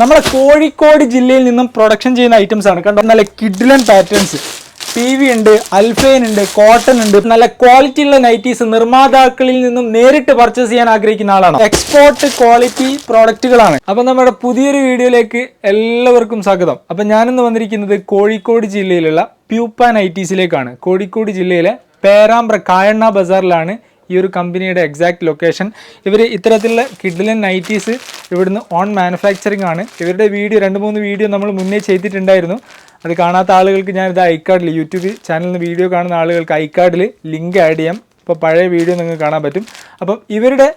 നമ്മുടെ കോഴിക്കോട് ജില്ലയിൽ നിന്നും പ്രൊഡക്ഷൻ ചെയ്യുന്ന ഐറ്റംസ് ആണ്. കണ്ടോ, നല്ല കിഡ്ലൻ പാറ്റേൺസ്, PV ഉണ്ട്, അൽഫൈൻ ഉണ്ട്, കോട്ടൺ ഉണ്ട്. നല്ല ക്വാളിറ്റി ഉള്ള നൈറ്റീസ് നിർമ്മാതാക്കളിൽ നിന്നും നേരിട്ട് പർച്ചേസ് ചെയ്യാൻ ആഗ്രഹിക്കുന്ന ആളാണ്. എക്സ്പോർട്ട് ക്വാളിറ്റി പ്രോഡക്റ്റുകളാണ്. അപ്പൊ നമ്മുടെ പുതിയൊരു വീഡിയോയിലേക്ക് എല്ലാവർക്കും സ്വാഗതം. അപ്പൊ ഞാനിന്ന് വന്നിരിക്കുന്നത് കോഴിക്കോട് ജില്ലയിലുള്ള പ്യൂപ്പ നൈറ്റീസിലേക്കാണ്. കോഴിക്കോട് ജില്ലയിലെ പേരാമ്പ്ര കായണ്ണ ബസാറിലാണ് ഈ ഒരു കമ്പനിയുടെ എക്സാക്ട് ലൊക്കേഷൻ. ഇവർ ഇത്തരത്തിലുള്ള കിഡ്ലൻ നൈറ്റീസ് ഇവിടുന്ന് ഓൺ മാനുഫാക്ചറിങ് ആണ്. ഇവരുടെ വീഡിയോ 2-3 വീഡിയോ നമ്മൾ മുന്നേ ചെയ്തിട്ടുണ്ടായിരുന്നു. അത് കാണാത്ത ആളുകൾക്ക് ഞാനിത് ഐക്കാർഡിൽ, യൂട്യൂബ് ചാനലിൽ നിന്ന് വീഡിയോ കാണുന്ന ആളുകൾക്ക് ഐക്കാർഡിൽ ലിങ്ക് ആഡ് ചെയ്യാം. അപ്പോൾ പഴയ വീഡിയോ നിങ്ങൾക്ക് കാണാൻ പറ്റും. അപ്പം ഇവരുടെ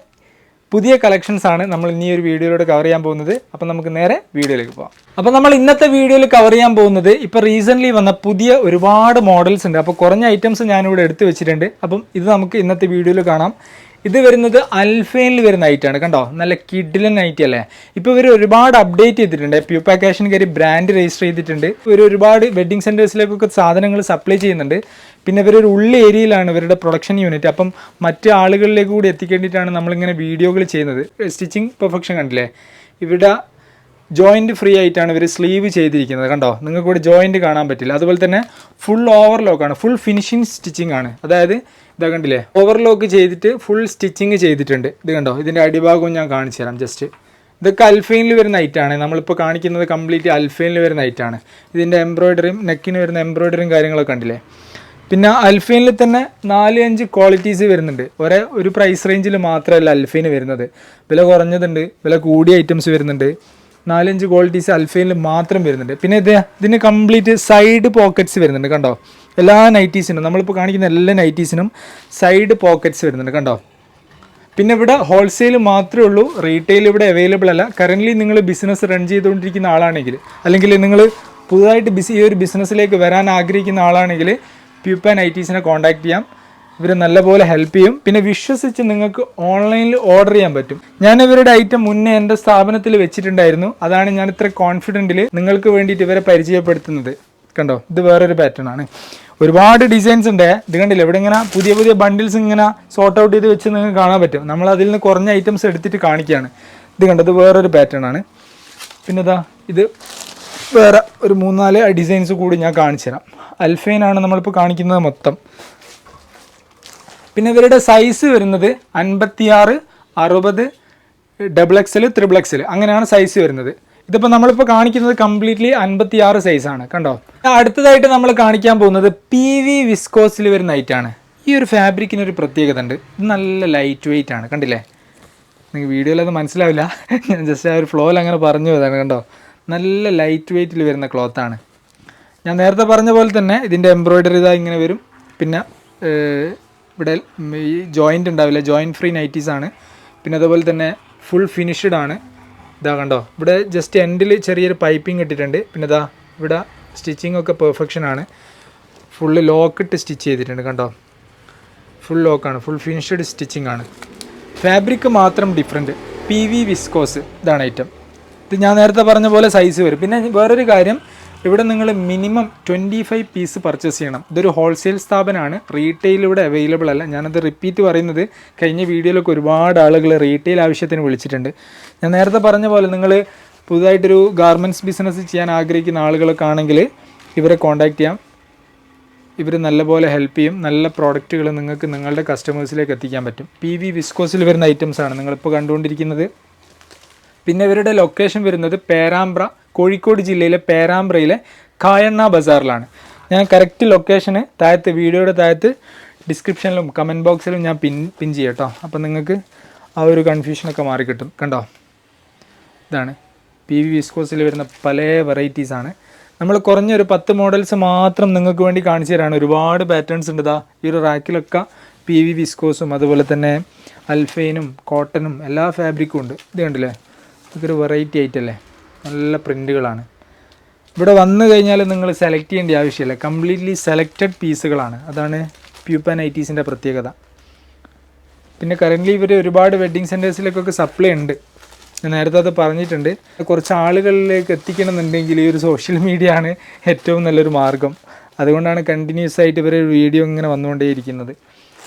പുതിയ കളക്ഷൻസ് ആണ് നമ്മൾ ഇനി ഒരു വീഡിയോയിലൂടെ കവർ ചെയ്യാൻ പോകുന്നത്. അപ്പം നമുക്ക് നേരെ വീഡിയോയിലേക്ക് പോകാം. അപ്പം നമ്മൾ ഇന്നത്തെ വീഡിയോയിൽ കവർ ചെയ്യാൻ പോകുന്നത് ഇപ്പോൾ റീസെൻ്റ്ലി വന്ന പുതിയ ഒരുപാട് മോഡൽസ് ഉണ്ട്. അപ്പോൾ കുറഞ്ഞ ഐറ്റംസ് ഞാനിവിടെ എടുത്ത് വെച്ചിട്ടുണ്ട്. അപ്പം ഇത് നമുക്ക് ഇന്നത്തെ വീഡിയോയിൽ കാണാം. ഇത് വരുന്നത് അൽഫൈനിൽ വരുന്ന ഐറ്റാണ്. കണ്ടോ, നല്ല കിഡ്ലൻ നൈറ്റി അല്ലേ. ഇപ്പോൾ ഇവർ ഒരുപാട് അപ്ഡേറ്റ് ചെയ്തിട്ടുണ്ട്. പ്യൂപ്പ കാഷൻ കയറി ബ്രാൻഡ് രജിസ്റ്റർ ചെയ്തിട്ടുണ്ട്. ഇവർ ഒരുപാട് വെഡ്ഡിങ് സെൻറ്റേഴ്സിലേക്കൊക്കെ സാധനങ്ങൾ സപ്ലൈ ചെയ്യുന്നുണ്ട്. പിന്നെ ഇവരൊരു ഉള്ള ഏരിയയിലാണ് ഇവരുടെ പ്രൊഡക്ഷൻ യൂണിറ്റ്. അപ്പം മറ്റ് ആളുകളിലേക്ക് കൂടി എത്തിക്കേണ്ടിയിട്ടാണ് നമ്മളിങ്ങനെ വീഡിയോകൾ ചെയ്യുന്നത്. സ്റ്റിച്ചിങ് പെർഫെക്ഷൻ കണ്ടില്ലേ, ഇവിടെ ജോയിൻറ്റ് ഫ്രീ ആയിട്ടാണ് ഇവർ സ്ലീവ് ചെയ്തിരിക്കുന്നത്. കണ്ടോ, നിങ്ങൾക്ക് ഇവിടെ ജോയിൻറ്റ് കാണാൻ പറ്റില്ല. അതുപോലെ തന്നെ ഫുൾ ഓവർലോക്കാണ്, ഫുൾ ഫിനിഷിങ് സ്റ്റിച്ചിങ് ആണ്. അതായത് ഇതാ കണ്ടില്ലേ, ഓവർലോക്ക് ചെയ്തിട്ട് ഫുൾ സ്റ്റിച്ചിങ് ചെയ്തിട്ടുണ്ട്. ഇത് കണ്ടോ, ഇതിൻ്റെ അടിഭാഗവും ഞാൻ കാണിച്ചു തരാം ജസ്റ്റ്. ഇതൊക്കെ അൽഫൈനിൽ വരുന്ന ഐറ്റാണ്. നമ്മളിപ്പോൾ കാണിക്കുന്നത് കംപ്ലീറ്റ് അൽഫൈനിൽ വരുന്ന ഐറ്റാണ്. ഇതിൻ്റെ എംബ്രോയ്ഡറിയും നെക്കിന് വരുന്ന എംബ്രോയ്ഡറിയും കാര്യങ്ങളൊക്കെ കണ്ടില്ലേ. പിന്നെ അൽഫൈനിൽ തന്നെ 4-5 ക്വാളിറ്റീസ് വരുന്നുണ്ട്. ഒരു പ്രൈസ് റേഞ്ചിൽ മാത്രമല്ല അൽഫൈന് വരുന്നത്. വില കുറഞ്ഞതുണ്ട്, വില കൂടിയ ഐറ്റംസ് വരുന്നുണ്ട്. 4-5 ക്വാളിറ്റീസ് അൽഫൈനിൽ മാത്രം വരുന്നുണ്ട്. പിന്നെ ഇതിന് കംപ്ലീറ്റ് സൈഡ് പോക്കറ്റ്സ് വരുന്നുണ്ട്. കണ്ടോ, എല്ലാ നൈറ്റീസിനും, നമ്മളിപ്പോൾ കാണിക്കുന്ന എല്ലാ നൈറ്റീസിനും സൈഡ് പോക്കറ്റ്സ് വരുന്നുണ്ട്. കണ്ടോ. പിന്നെ ഇവിടെ ഹോൾസെയിൽ മാത്രമേ ഉള്ളൂ, റീറ്റെയിൽ ഇവിടെ അവൈലബിൾ അല്ല. കറൻ്റ്ലി നിങ്ങൾ ബിസിനസ് റൺ ചെയ്തുകൊണ്ടിരിക്കുന്ന ആളാണെങ്കിൽ, അല്ലെങ്കിൽ നിങ്ങൾ പുതുതായിട്ട് ഈ ഒരു ബിസിനസ്സിലേക്ക് വരാൻ ആഗ്രഹിക്കുന്ന ആളാണെങ്കിൽ പ്യൂപ്പ നൈറ്റീസിനെ കോൺടാക്ട് ചെയ്യാം. ഇവർ നല്ലപോലെ ഹെൽപ്പ് ചെയ്യും. പിന്നെ വിശ്വസിച്ച് നിങ്ങൾക്ക് ഓൺലൈനിൽ ഓർഡർ ചെയ്യാൻ പറ്റും. ഞാൻ ഇവരുടെ ഐറ്റം മുന്നേ എൻ്റെ സ്ഥാപനത്തിൽ വെച്ചിട്ടുണ്ടായിരുന്നു. അതാണ് ഞാൻ ഇത്ര കോൺഫിഡൻറ്റിൽ നിങ്ങൾക്ക് വേണ്ടിയിട്ട് ഇവരെ പരിചയപ്പെടുത്തുന്നത്. കണ്ടോ, ഇത് വേറൊരു പാറ്റേൺ ആണ്. ഒരുപാട് ഡിസൈൻസ് ഉണ്ട്. ഇത് കണ്ടില്ല, ഇവിടെ ഇങ്ങനെ പുതിയ പുതിയ ബണ്ടിൽസ് ഇങ്ങനെ സോർട്ട് ഔട്ട് ചെയ്ത് വെച്ച് നിങ്ങൾക്ക് കാണാൻ പറ്റും. നമ്മൾ അതിൽ നിന്ന് കുറഞ്ഞ ഐറ്റംസ് എടുത്തിട്ട് കാണിക്കുകയാണ്. ഇത് കണ്ടോ, ഇത് വേറൊരു പാറ്റേൺ ആണ്. പിന്നെ ഇതാ, ഇത് വേറെ ഒരു 3-4 ഡിസൈൻസ് കൂടി ഞാൻ കാണിച്ചു തരാം. അൽഫൈനാണ് നമ്മളിപ്പോൾ കാണിക്കുന്നത് മൊത്തം. പിന്നെ ഇവരുടെ സൈസ് വരുന്നത് 56, 60, XXL, XXL അങ്ങനെയാണ് സൈസ് വരുന്നത്. ഇതിപ്പോൾ നമ്മളിപ്പോൾ കാണിക്കുന്നത് കംപ്ലീറ്റ്ലി 56 സൈസാണ്. കണ്ടോ. അടുത്തതായിട്ട് നമ്മൾ കാണിക്കാൻ പോകുന്നത് PV വിസ്കോസിൽ വരുന്ന ഐറ്റാണ്. ഈ ഒരു ഫാബ്രിക്കിനൊരു പ്രത്യേകത ഉണ്ട്. ഇത് നല്ല ലൈറ്റ് വെയിറ്റ് ആണ്. കണ്ടില്ലേ, നിങ്ങൾക്ക് വീഡിയോയിൽ അത് മനസ്സിലാവില്ല, ഞാൻ ജസ്റ്റ് ആ ഒരു ഫ്ലോയിൽ അങ്ങനെ പറഞ്ഞു പോയതാണ്. കണ്ടോ, നല്ല ലൈറ്റ് വെയിറ്റിൽ വരുന്ന ക്ലോത്താണ്. ഞാൻ നേരത്തെ പറഞ്ഞ പോലെ തന്നെ ഇതിൻ്റെ എംബ്രോയ്ഡറി ഇതാ ഇങ്ങനെ വരും. പിന്നെ ഇവിടെ ഈ ജോയിൻ്റ് ഉണ്ടാവില്ല, ജോയിൻറ്റ് ഫ്രീ നൈറ്റീസാണ്. പിന്നെ അതുപോലെ തന്നെ ഫുൾ ഫിനിഷ്ഡ് ആണ്. ഇതാ കണ്ടോ, ഇവിടെ ജസ്റ്റ് എൻഡിൽ ചെറിയൊരു പൈപ്പിംഗ് ഇട്ടിട്ടുണ്ട്. പിന്നെ ഇതാ ഇവിടെ സ്റ്റിച്ചിങ് ഒക്കെ പെർഫെക്ഷൻ ആണ്. ഫുള്ള് ലോക്കിട്ട് സ്റ്റിച്ച് ചെയ്തിട്ടുണ്ട്. കണ്ടോ, ഫുൾ ലോക്കാണ്, ഫുൾ ഫിനിഷ്ഡ് സ്റ്റിച്ചിങ് ആണ്. ഫാബ്രിക് മാത്രം ഡിഫറെൻറ്റ്. PV വിസ്കോസ് ഇതാണ് ഐറ്റം. ഇത് ഞാൻ നേരത്തെ പറഞ്ഞ പോലെ സൈസ് വരും. പിന്നെ വേറൊരു കാര്യം, ഇവിടെ നിങ്ങൾ മിനിമം 25 പീസ് പർച്ചേസ് ചെയ്യണം. ഇതൊരു ഹോൾസെയിൽ സ്ഥാപനമാണ്, റീറ്റെയിൽ ഇവിടെ അവൈലബിൾ അല്ല. ഞാനത് റിപ്പീറ്റ് പറയുന്നത്, കഴിഞ്ഞ വീഡിയോയിലൊക്കെ ഒരുപാട് ആളുകൾ റീറ്റെയിൽ ആവശ്യത്തിന് വിളിച്ചിട്ടുണ്ട്. ഞാൻ നേരത്തെ പറഞ്ഞ പോലെ നിങ്ങൾ പുതുതായിട്ടൊരു ഗാർമെൻറ്റ്സ് ബിസിനസ് ചെയ്യാൻ ആഗ്രഹിക്കുന്ന ആളുകളൊക്കെ ആണെങ്കിൽ ഇവരെ കോൺടാക്ട് ചെയ്യാം. ഇവർ നല്ലപോലെ ഹെൽപ്പ് ചെയ്യും. നല്ല പ്രോഡക്റ്റുകൾ നിങ്ങൾക്ക് നിങ്ങളുടെ കസ്റ്റമേഴ്സിലേക്ക് എത്തിക്കാൻ പറ്റും. PV വിസ്കോസിൽ വരുന്ന ഐറ്റംസാണ് നിങ്ങളിപ്പോൾ കണ്ടുകൊണ്ടിരിക്കുന്നത്. പിന്നെ ഇവരുടെ ലൊക്കേഷൻ വരുന്നത് പേരാമ്പ്ര, കോഴിക്കോട് ജില്ലയിലെ പേരാമ്പ്രയിലെ കായണ്ണ ബസാറിലാണ്. ഞാൻ കറക്റ്റ് ലൊക്കേഷന് താഴത്ത്, വീഡിയോയുടെ താഴത്ത് ഡിസ്ക്രിപ്ഷനിലും കമൻറ്റ് ബോക്സിലും ഞാൻ പിൻ ചെയ്യാം കേട്ടോ. അപ്പം നിങ്ങൾക്ക് ആ ഒരു കൺഫ്യൂഷനൊക്കെ മാറിക്കിട്ടും. കണ്ടോ, ഇതാണ് PV വിസ്കോസിൽ വരുന്ന പല വെറൈറ്റീസാണ്. നമ്മൾ കുറഞ്ഞൊരു 10 മോഡൽസ് മാത്രം നിങ്ങൾക്ക് വേണ്ടി കാണിച്ചു തരാണ്. ഒരുപാട് പാറ്റേൺസ് ഉണ്ട്. ഇതാ ഈ ഒരു റാക്കിലൊക്കെ PV വിസ്കോസും അതുപോലെ തന്നെ അൽഫൈനും കോട്ടനും എല്ലാ ഫാബ്രിക്കും ഉണ്ട്. ഇത് കണ്ടില്ലേ, ഇതൊരു വെറൈറ്റി ആയിട്ടല്ലേ, നല്ല പ്രിൻറ്റുകളാണ്. ഇവിടെ വന്നു കഴിഞ്ഞാൽ നിങ്ങൾ സെലക്ട് ചെയ്യേണ്ട ആവശ്യമില്ല, കംപ്ലീറ്റ്ലി സെലക്റ്റഡ് പീസുകളാണ്. അതാണ് പ്യൂപ്പ നൈറ്റീസിൻ്റെ പ്രത്യേകത. പിന്നെ കറൻ്റ്ലി ഇവർ ഒരുപാട് വെഡ്ഡിങ് സെൻറ്റേഴ്സിലേക്കൊക്കെ സപ്ലൈ ഉണ്ട്. ഞാൻ നേരത്തെ അത് പറഞ്ഞിട്ടുണ്ട്. കുറച്ച് ആളുകളിലേക്ക് എത്തിക്കണമെന്നുണ്ടെങ്കിൽ ഈ ഒരു സോഷ്യൽ മീഡിയ ആണ് ഏറ്റവും നല്ലൊരു മാർഗം. അതുകൊണ്ടാണ് കണ്ടിന്യൂസ് ആയിട്ട് ഇവർ വീഡിയോ ഇങ്ങനെ വന്നുകൊണ്ടേയിരിക്കുന്നത്.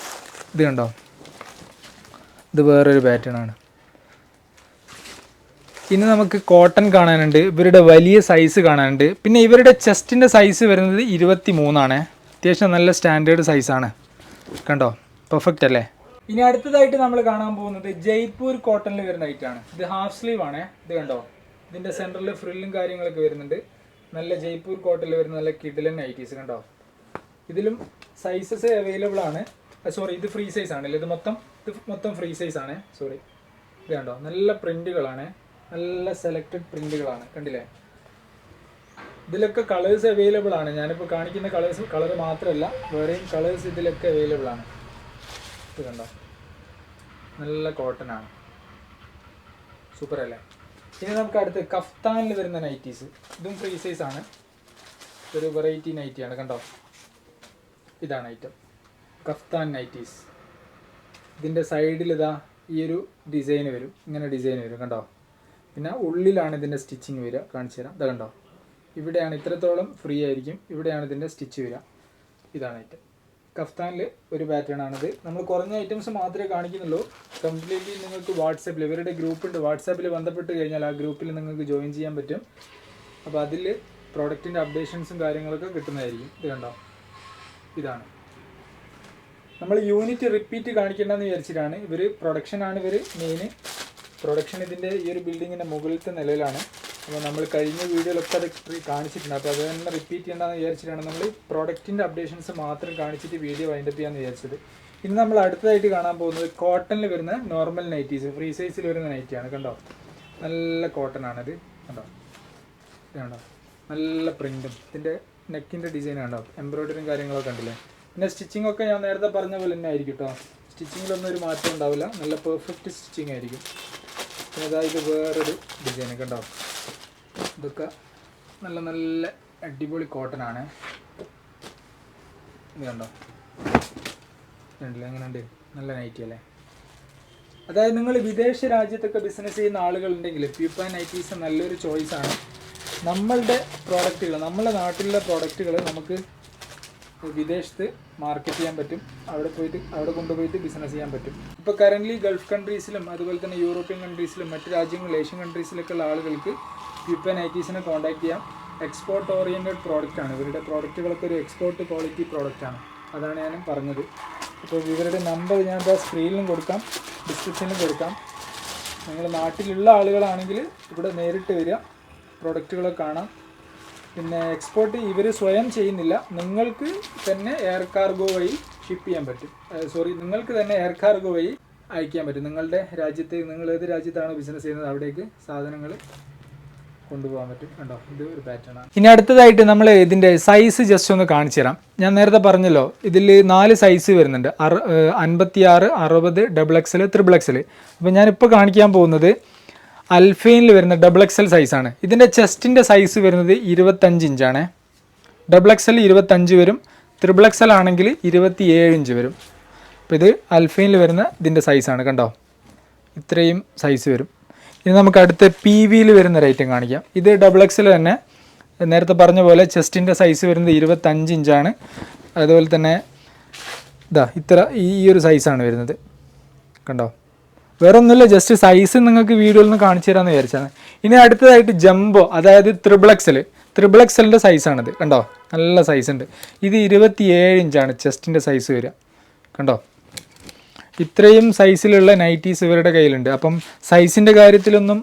ഇത് കണ്ടോ, ഇത് വേറൊരു പാറ്റേൺ ആണ്. ഇനി നമുക്ക് കോട്ടൺ കാണാനുണ്ട്, ഇവരുടെ വലിയ സൈസ് കാണാനുണ്ട്. പിന്നെ ഇവരുടെ ചെസ്റ്റിൻ്റെ സൈസ് വരുന്നത് 23 അത്യാവശ്യം നല്ല സ്റ്റാൻഡേർഡ് സൈസാണ്. കണ്ടോ, പെർഫെക്റ്റ് അല്ലേ? ഇനി അടുത്തതായിട്ട് നമ്മൾ കാണാൻ പോകുന്നത് ജയ്പൂർ കോട്ടണിൽ വരുന്ന ഐറ്റാണ്. ഇത് ഹാഫ് സ്ലീവ് ആണ്. ഇത് കണ്ടോ, ഇതിൻ്റെ സെൻറ്ററിൽ ഫ്രില്ലും കാര്യങ്ങളൊക്കെ വരുന്നുണ്ട്. നല്ല ജയ്പൂർ കോട്ടണിൽ വരുന്ന നല്ല കിഡിലൻ നൈറ്റീസ് കണ്ടോ. ഇതിലും സൈസസ് അവൈലബിൾ ആണ്. സോറി, ഇത് ഫ്രീ സൈസ് ആണല്ലേ, ഇത് മൊത്തം ഫ്രീ സൈസ് ആണ്. സോറി, ഇത് കണ്ടോ, നല്ല പ്രിന്റുകളാണ്, നല്ല സെലക്റ്റഡ് പ്രിന്റുകളാണ്. കണ്ടില്ലേ? ഇതിലൊക്കെ കളേഴ്സ് അവൈലബിൾ ആണ്. ഞാനിപ്പോൾ കാണിക്കുന്ന കളർ മാത്രമല്ല, വേറെയും കളേഴ്സ് ഇതിലൊക്കെ അവൈലബിൾ ആണ്. ഇത് കണ്ടോ, നല്ല കോട്ടൺ ആണ്, സൂപ്പർ അല്ലേ? ഇനി നമുക്ക് അടുത്ത് കഫ്താനിൽ വരുന്ന നൈറ്റീസ്. ഇതും ഫ്രീ സൈസ് ആണ്, ഒരു വെറൈറ്റി നൈറ്റിയാണ്. കണ്ടോ, ഇതാണ് ഐറ്റം, കഫ്താൻ നൈറ്റീസ്. ഇതിൻ്റെ സൈഡിൽ ഇതാ ഈ ഒരു ഡിസൈൻ വരും, ഇങ്ങനെ ഡിസൈൻ വരും കണ്ടോ. പിന്നെ ഉള്ളിലാണ് ഇതിൻ്റെ സ്റ്റിച്ചിങ് വരിക, കാണിച്ചു തരാം. ഇത് കണ്ടോ, ഇവിടെയാണ് ഇത്രത്തോളം ഫ്രീ ആയിരിക്കും, ഇവിടെയാണ് ഇതിൻ്റെ സ്റ്റിച്ച് വരിക. ഇതാണ് ഐറ്റം. കഫ്താനിൽ ഒരു പാറ്റേൺ ആണിത്. നമ്മൾ കുറഞ്ഞ ഐറ്റംസ് മാത്രമേ കാണിക്കുന്നുള്ളൂ. കംപ്ലീറ്റ്ലി നിങ്ങൾക്ക് വാട്സാപ്പിൽ ഇവരുടെ ഗ്രൂപ്പുണ്ട്, വാട്സാപ്പിൽ ബന്ധപ്പെട്ട് കഴിഞ്ഞാൽ ആ ഗ്രൂപ്പിൽ നിങ്ങൾക്ക് ജോയിൻ ചെയ്യാൻ പറ്റും. അപ്പോൾ അതിൽ പ്രോഡക്റ്റിൻ്റെ അപ്ഡേഷൻസും കാര്യങ്ങളൊക്കെ കിട്ടുന്നതായിരിക്കും. ഇത് കണ്ടോ, ഇതാണ്. നമ്മൾ യൂണിറ്റ് റിപ്പീറ്റ് കാണിക്കേണ്ടതെന്ന് വിചാരിച്ചിട്ടാണ്. ഇവർ പ്രൊഡക്ഷനാണ്, ഇവർ മെയിൻ പ്രൊഡക്ഷൻ ഇതിൻ്റെ ഈ ഒരു ബിൽഡിങ്ങിൻ്റെ മുകളിലത്തെ നിലയിലാണ്. അപ്പോൾ നമ്മൾ കഴിഞ്ഞ വീഡിയോയിലൊക്കെ അത് കാണിച്ചിട്ടുണ്ട്. അപ്പോൾ അത് തന്നെ റിപ്പീറ്റ് ചെയ്യേണ്ടതെന്ന് വിചാരിച്ചിട്ടാണ് നമ്മൾ പ്രോഡക്റ്റിൻ്റെ അപ്ഡേഷൻസ് മാത്രം കാണിച്ചിട്ട് വീഡിയോ വൈൻഡപ്പ് ചെയ്യാമെന്ന് വിചാരിച്ചത്. ഇനി നമ്മൾ അടുത്തതായിട്ട് കാണാൻ പോകുന്നത് കോട്ടണിൽ വരുന്ന നോർമൽ നൈറ്റീസ്, ഫ്രീ സൈസിൽ വരുന്ന നൈറ്റിയാണ്. കണ്ടോ, നല്ല കോട്ടൺ ആണിത്. കണ്ടോ, കണ്ടോ, നല്ല പ്രിൻറ്റും ഇതിൻ്റെ നെക്കിൻ്റെ ഡിസൈൻ കണ്ടോ, എംബ്രോയ്ഡറിയും കാര്യങ്ങളൊക്കെ ഉണ്ടല്ലേ. പിന്നെ സ്റ്റിച്ചിങ് ഒക്കെ ഞാൻ നേരത്തെ പറഞ്ഞ പോലെ തന്നെ ആയിരിക്കും കേട്ടോ. സ്റ്റിച്ചിങ്ങിലൊന്നും ഒരു മാറ്റം ഉണ്ടാവില്ല, നല്ല പെർഫെക്റ്റ് സ്റ്റിച്ചിങ് ആയിരിക്കും. പിന്നെ അതായത് വേറൊരു ഡിസൈൻ കണ്ടോ, ഇതൊക്കെ നല്ല നല്ല അടിപൊളി കോട്ടൺ ആണ്. ഇത് കണ്ടോ, കണ്ടില്ലേ എങ്ങനെയുണ്ട്, നല്ല നൈറ്റി അല്ലേ? അതായത് നിങ്ങൾ വിദേശ രാജ്യത്തൊക്കെ ബിസിനസ് ചെയ്യുന്ന ആളുകളുണ്ടെങ്കിൽ പ്യൂപ്പ നൈറ്റീസ് നല്ലൊരു ചോയ്സാണ്. നമ്മളുടെ പ്രോഡക്റ്റുകൾ, നമ്മുടെ നാട്ടിലുള്ള പ്രോഡക്റ്റുകൾ നമുക്ക് വിദേശത്ത് മാർക്കറ്റ് ചെയ്യാൻ പറ്റും, അവിടെ കൊണ്ടുപോയിട്ട് ബിസിനസ് ചെയ്യാൻ പറ്റും. ഇപ്പോൾ കറൻ്റ്ലി ഗൾഫ് കൺട്രീസിലും അതുപോലെ തന്നെ യൂറോപ്യൻ കൺട്രീസിലും മറ്റ് രാജ്യങ്ങളിൽ ഏഷ്യൻ കൺട്രീസിലൊക്കെ ഉള്ള ആളുകൾക്ക് പ്യൂപ്പ നൈറ്റീസിനെ കോൺടാക്ട് ചെയ്യാം. എക്സ്പോർട്ട് ഓറിയൻറ്റഡ് പ്രോഡക്റ്റാണ് ഇവരുടെ പ്രോഡക്റ്റുകളൊക്കെ, ഒരു എക്സ്പോർട്ട് ക്വാളിറ്റി പ്രോഡക്റ്റാണ്. അതാണ് ഞാൻ പറഞ്ഞത്. അപ്പോൾ ഇവരുടെ നമ്പർ ഞാൻ സ്ക്രീനിലും കൊടുക്കാം, ഡിസ്ക്രിപ്ഷനിലും കൊടുക്കാം. നിങ്ങൾ നാട്ടിലുള്ള ആളുകളാണെങ്കിൽ ഇവിടെ നേരിട്ട് വരിക, പ്രോഡക്റ്റുകളൊക്കെ കാണാം. പിന്നെ എക്സ്പോർട്ട് ഇവർ സ്വയം ചെയ്യുന്നില്ല, നിങ്ങൾക്ക് തന്നെ എയർ കാർഗോ വഴി ഷിപ്പ് ചെയ്യാൻ പറ്റും. നിങ്ങൾക്ക് തന്നെ എയർ കാർഗോ വഴി അയക്കാൻ പറ്റും. നിങ്ങളുടെ രാജ്യത്ത്, നിങ്ങൾ ഏത് രാജ്യത്താണ് ബിസിനസ് ചെയ്യുന്നത് അവിടേക്ക് സാധനങ്ങൾ കൊണ്ടുപോകാൻ പറ്റും. കണ്ടോ, ഇത് ഒരു പാറ്റേൺ ആണ്. ഇനി അടുത്തതായിട്ട് നമ്മൾ ഇതിൻ്റെ സൈസ് ജസ്റ്റ് ഒന്ന് കാണിച്ചു തരാം. ഞാൻ നേരത്തെ പറഞ്ഞല്ലോ, ഇതിൽ 4 സൈസ് വരുന്നുണ്ട്, 56, 60, XXL, XXL. അപ്പോൾ ഞാനിപ്പോൾ കാണിക്കാൻ പോകുന്നത് അൽഫൈനിൽ വരുന്ന XXL സൈസാണ്. ഇതിൻ്റെ ചെസ്റ്റിൻ്റെ സൈസ് വരുന്നത് 25 ഇഞ്ചാണ്. XXL 25 വരും, XXL ആണെങ്കിൽ 27 ഇഞ്ച് വരും. അപ്പോൾ ഇത് അൽഫൈനിൽ വരുന്ന ഇതിൻ്റെ സൈസാണ്. കണ്ടോ, ഇത്രയും സൈസ് വരും. ഇനി നമുക്ക് അടുത്ത് PVയിൽ വരുന്ന ഐറ്റം കാണിക്കാം. ഇത് XXL തന്നെ, നേരത്തെ പറഞ്ഞ പോലെ ചെസ്റ്റിൻ്റെ സൈസ് വരുന്നത് 25 ഇഞ്ചാണ്. അതുപോലെ തന്നെ ഈ ഒരു സൈസാണ് വരുന്നത്. കണ്ടോ, വേറെ ഒന്നുമില്ല, ജസ്റ്റ് സൈസ് നിങ്ങൾക്ക് വീഡിയോയിൽ നിന്ന് കാണിച്ചു തരാമെന്ന് വിചാരിച്ചാണ്. ഇനി അടുത്തതായിട്ട് ജംബോ, അതായത് XXLൻ്റെ സൈസാണിത്. കണ്ടോ, നല്ല സൈസ് ഉണ്ട്. ഇത് 27 ഇഞ്ചാണ് ചെസ്റ്റിൻ്റെ സൈസ് വരിക. കണ്ടോ, ഇത്രയും സൈസിലുള്ള നൈറ്റീസ് ഇവരുടെ കയ്യിലുണ്ട്. അപ്പം സൈസിൻ്റെ കാര്യത്തിലൊന്നും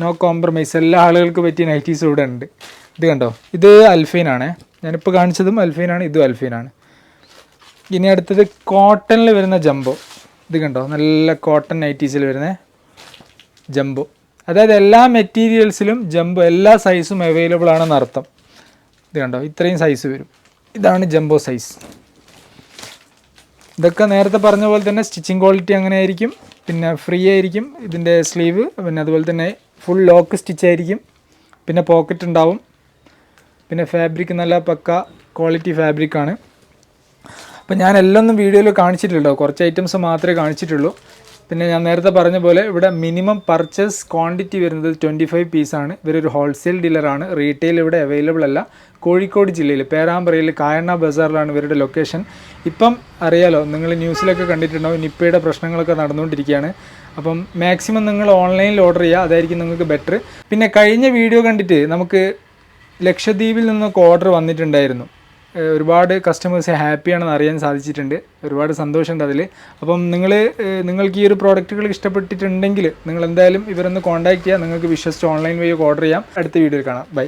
നോ കോംപ്രമൈസ്, എല്ലാ ആളുകൾക്ക് പറ്റിയ നൈറ്റീസ് ഇവിടെ ഉണ്ട്. ഇത് കണ്ടോ, ഇത് അൽഫൈനാണ്. ഞാനിപ്പോൾ കാണിച്ചതും അൽഫൈനാണ്, ഇതും അൽഫൈനാണ്. ഇനി അടുത്തത് കോട്ടണിൽ വരുന്ന ജംബോ. ഇത് കണ്ടോ, നല്ല കോട്ടൺ നൈറ്റീസിൽ വരുന്ന ജംബോ. അതായത് എല്ലാ മെറ്റീരിയൽസിലും ജംബോ, എല്ലാ സൈസും അവൈലബിൾ ആണെന്ന് അർത്ഥം. ഇത് കണ്ടോ, ഇത്രയും സൈസ് വരും. ഇതാണ് ജംബോ സൈസ്. ഇതൊക്കെ നേരത്തെ പറഞ്ഞ പോലെ തന്നെ സ്റ്റിച്ചിങ് ക്വാളിറ്റി അങ്ങനെ ആയിരിക്കും. പിന്നെ ഫ്രീ ആയിരിക്കും ഇതിൻ്റെ സ്ലീവ്. പിന്നെ അതുപോലെ തന്നെ ഫുൾ ലോക്ക് സ്റ്റിച്ച് ആയിരിക്കും. പിന്നെ പോക്കറ്റ് ഉണ്ടാവും. പിന്നെ ഫാബ്രിക് നല്ല പക്ക ക്വാളിറ്റി ഫാബ്രിക്കാണ്. അപ്പോൾ ഞാൻ എല്ലാം വീഡിയോയിൽ കാണിച്ചിട്ടുള്ളൂ, കുറച്ച് ഐറ്റംസ് മാത്രമേ കാണിച്ചിട്ടുള്ളൂ. പിന്നെ ഞാൻ നേരത്തെ പറഞ്ഞ പോലെ ഇവിടെ മിനിമം പർച്ചേസ് ക്വാണ്ടിറ്റി വരുന്നത് 25 പീസാണ്. ഇവരൊരു ഹോൾസെയിൽ ഡീലറാണ്. റീറ്റെയിൽ ഇവിടെ അവൈലബിൾ അല്ല. കോഴിക്കോട് ജില്ലയിൽ പേരാമ്പ്രയിൽ കായണ്ണ ബസാറിലാണ് ഇവരുടെ ലൊക്കേഷൻ. ഇപ്പം അറിയാലോ, നിങ്ങൾ ന്യൂസിലൊക്കെ കണ്ടിട്ടുണ്ടാവും നിപ്പയുടെ പ്രശ്നങ്ങളൊക്കെ നടന്നുകൊണ്ടിരിക്കുകയാണ്. അപ്പം മാക്സിമം നിങ്ങൾ ഓൺലൈനിൽ ഓർഡർ ചെയ്യുക, അതായിരിക്കും നിങ്ങൾക്ക് ബെറ്റർ. പിന്നെ കഴിഞ്ഞ വീഡിയോ കണ്ടിട്ട് നമുക്ക് ലക്ഷദ്വീപിൽ നിന്നൊക്കെ ഓർഡർ വന്നിട്ടുണ്ടായിരുന്നു. ഒരുപാട് കസ്റ്റമേഴ്സ് ഹാപ്പിയാണെന്ന് അറിയാൻ സാധിച്ചിട്ടുണ്ട്. ഒരുപാട് സന്തോഷമുണ്ട് അതിൽ. അപ്പം നിങ്ങൾക്ക് ഈ ഒരു പ്രോഡക്റ്റുകൾ ഇഷ്ടപ്പെട്ടിട്ടുണ്ടെങ്കിൽ നിങ്ങൾ എന്തായാലും ഇവരൊന്ന് കോൺടാക്ട് ചെയ്യുക. നിങ്ങൾക്ക് വിശ്വസിച്ച് ഓൺലൈൻ വഴി ഓർഡർ ചെയ്യാം. അടുത്ത വീഡിയോയിൽ കാണാം. ബൈ.